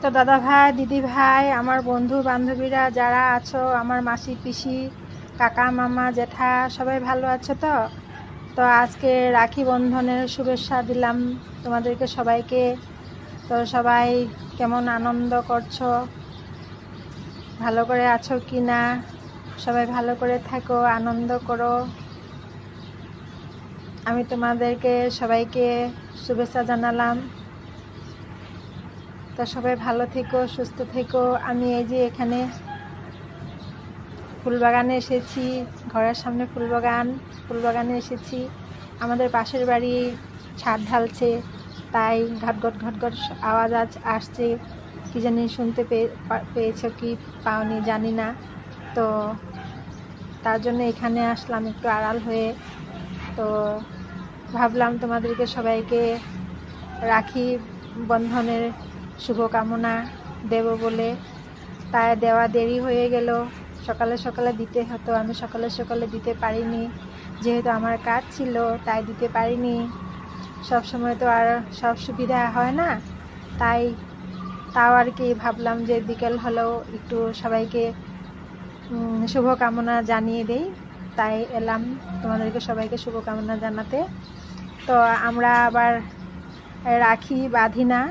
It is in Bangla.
তো দাদা ভাই, দিদি ভাই, আমার বন্ধু বান্ধবীরা যারা আছো, আমার মাসি পিসি, কাকা মামা জেঠা, সবাই ভালো আছো তো? তো আজকে রাখি বন্ধনের শুভেচ্ছা দিলাম তোমাদেরকে সবাইকে। তো সবাই কেমন আনন্দ করছো, ভালো করে আছো কি না? সবাই ভালো করে থাকো, আনন্দ করো। আমি তোমাদেরকে সবাইকে শুভেচ্ছা জানালাম। তো সবাই ভালো থেকো, সুস্থ থেকো। আমি এই যে এখানে ফুলবাগানে এসেছি, ঘরের সামনে ফুলবাগানে এসেছি। আমাদের পাশের বাড়ি ছাদ ঢালছে, তাই ঘটঘট ঘটঘট আওয়াজ আসছে। কি জানি শুনতে পেয়েছো কি পাওনি জানি না। তো তার জন্য এখানে আসলাম একটু আড়াল হয়ে। তো ভাবলাম তোমাদেরকে সবাইকে রাখি বন্ধনের শুভকামনা দেব বলে, তাই দেওয়া দেরি হয়ে গেল। সকালে সকালে দিতে হতো, আমি সকালে সকালে দিতে পারিনি, যেহেতু আমার কাজ ছিল তাই দিতে পারিনি। সব সময় তো আর সব সুবিধা হয় না, তাও আর কি ভাবলাম যে বিকেল হলেও একটু সবাইকে শুভকামনা জানিয়ে দেই, তাই এলাম তোমাদেরকে সবাইকে শুভকামনা জানাতে। তো আমরা আবার রাখি বাঁধি না,